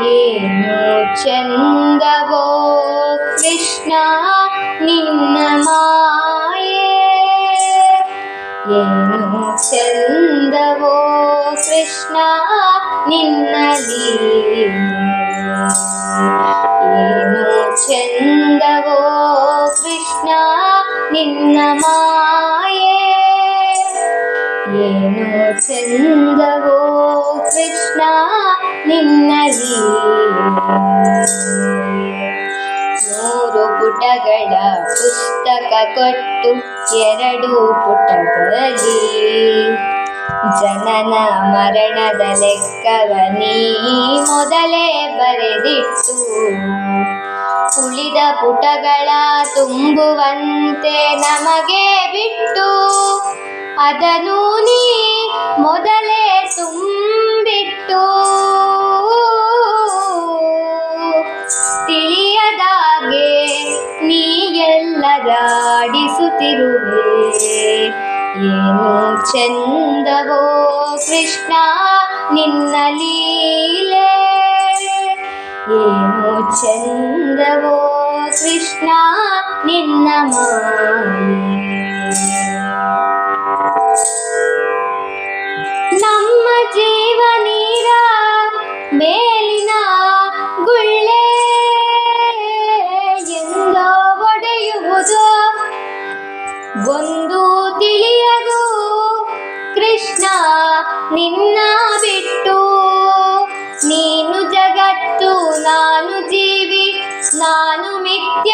ಏನು ಚಂದವೋ ಕೃಷ್ಣ ನಿನ್ನ ಮಾಯೆ, ಏನು ಚಂದವೋ ಕೃಷ್ಣ ನಿನ್ನ ಲೀಲೆ, ಏನು ಚಂದವೋ ಕೃಷ್ಣ ನಿನ್ನ ಮಾಯೆ, ಏನು ಚಂದವೋ ಕೃಷ್ಣ ನಿನ್ನ ಲೀಲೆ. 100 ಪುಟಗಳ ಪುಸ್ತಕ ಕೊಟ್ಟು 2 ಪುಟದಲ್ಲಿ ಜನನ ಮರಣದ ಲೆಕ್ಕವ ನೀ ಮೊದಲೇ ಬರೆದಿಟ್ಟು, ಉಳಿದ ಪುಟಗಳ ತುಂಬುವಂತೆ ನಮಗೆ ಬಿಟ್ಟು, ಅದನ್ನು ನೀ ಮೊದಲೇ ತುಂಬಿಟ್ಟು, ತಿಳಿಯದಾಗೆ ನೀ ಎಲ್ಲದಾಡಿಸುತ್ತಿರುವೆ, ಏನು ಚಂದವೋ ಕೃಷ್ಣ ನಿನ್ನ ಲೀಲೆ, ಏನು ಚಂದವೋ ಕೃಷ್ಣ ನಿನ್ನ ಮಾಯೆ. ನಮ್ಮ ಜೀವ ನೀರ ಮೇಲಿನ ಗುಳ್ಳೆ ಎಂದೋ ಒಡೆಯುವುದು ಒಂದು ತಿಳಿಯದು ಕೃಷ್ಣ ನಿನ್ನ ಬಿಟ್ಟು, ನೀನು ಜಗತ್ತು ನಾನು ಜೀವಿ, ನಾನು ಮಿಥ್ಯ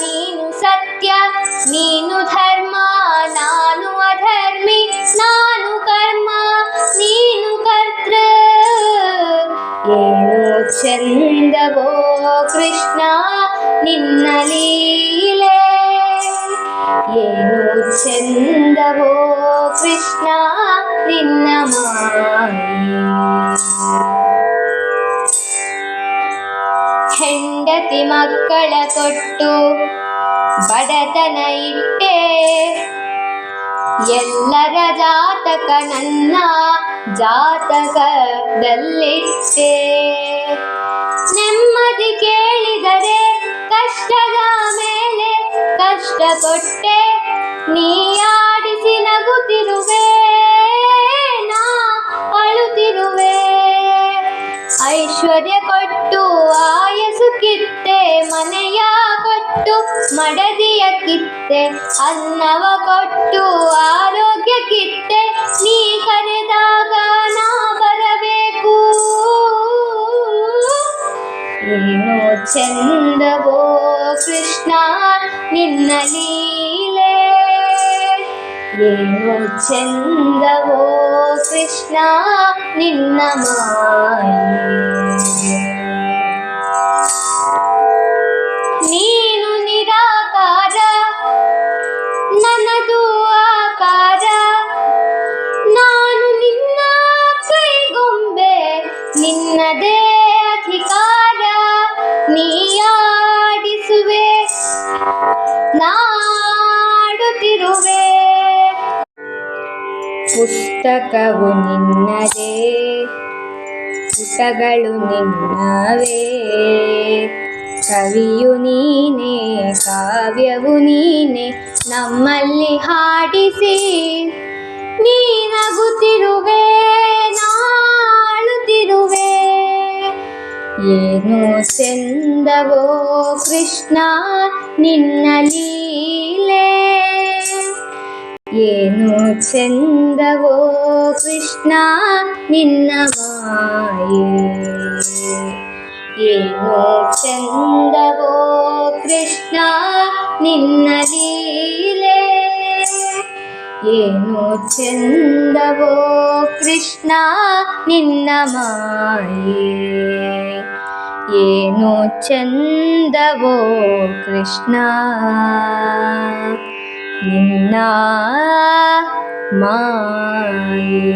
ನೀನು ಸತ್ಯ, ನೀನು ಧರ್ಮ ನಾನು ಅಧರ್ಮಿ, ನಾನು ಕರ್ಮ ನೀನು ಕರ್ತೃ, ಏನು ಚಂದವೋ ಕೃಷ್ಣ ನಿನ್ನ ಲೀಲೆ, ಏನು ಚಂದವೋ ಕೃಷ್ಣ ನಿನ್ನ ಮಾಯೆ. ಹೆಂಡತಿ ಮಕ್ಕಳ ಕೊಟ್ಟು ಬಡತನ ಇಟ್ಟೆ, ಎಲ್ಲರ ಜಾತಕ ನನ್ನ ಜಾತಕದಲ್ಲಿಟ್ಟೆ, ನೆಮ್ಮದಿ ಕೇಳಿದರೆ ಕಷ್ಟದ ಮೇಲೆ ಕಷ್ಟ ಕೊಟ್ಟೆ, ನೀ ಆಡಿಸಿ ನಗುತ್ತಿರುವೆ ನಾ ಅಳುತ್ತಿರುವೆ, ಐಶ್ವರ್ಯ ಕೊಟ್ಟು ಆಯಸ್ಸು ಕಿತ್ತೆ, ಮನೆಯ ಕೊಟ್ಟು ಮಡದಿಯ ಕಿತ್ತೆ, ಅನ್ನವ ಕೊಟ್ಟು ಆರೋಗ್ಯ ಕಿತ್ತೆ, ನೀ ಕರೆದಾಗ ನಾ ಬರಬೇಕು, ಏನು ಚಂದವೋ ಕೃಷ್ಣ ನಿನ್ನ ಲೀಲೆ, ಏನು ಚಂದವೋ ಕೃಷ್ಣ ನಿನ್ನ ಮಾಯೆ. ನೀನು ನಿರಾಕಾರ ನನ್ನದು ಆಕಾರ, ನಾನು ನಿನ್ನ ಕೈಗೊಂಬೆ ನಿನ್ನದೇ ಅಧಿಕಾರ, ನೀಯಾಡಿಸುವೆ ನಾಡುತ್ತಿರುವೆ, ಪುಸ್ತಕವು ನಿನ್ನದೇ ಪುಟಗಳು ನಿನ್ನವೇ, ಕವಿಯು ನೀನೆ ಕಾವ್ಯವು ನೀನೆ ನಮ್ಮಲ್ಲಿ ಹಾಡಿಸಿ, ನೀ ನಗುತ್ತಿರುವೆ ನಾಳುತ್ತಿರುವೆ, ಏನು ಚಂದವೋ ಕೃಷ್ಣ ನಿನ್ನ ಲೀಲೆ, ಏನು ಚಂದವೋ ಕೃಷ್ಣ ನಿನ್ನ ಮಾಯೆ, ಏನು ಚಂದವೋ ಕೃಷ್ಣ ನಿನ್ನ ಲೀಲೆ, ಏನು ಚಂದವೋ ಕೃಷ್ಣ ನಿನ್ನ ಮಾಯೆ, ಏನು ಚಂದವೋ ಕೃಷ್ಣ ನಿನ್ನ ಮಾಯೆ.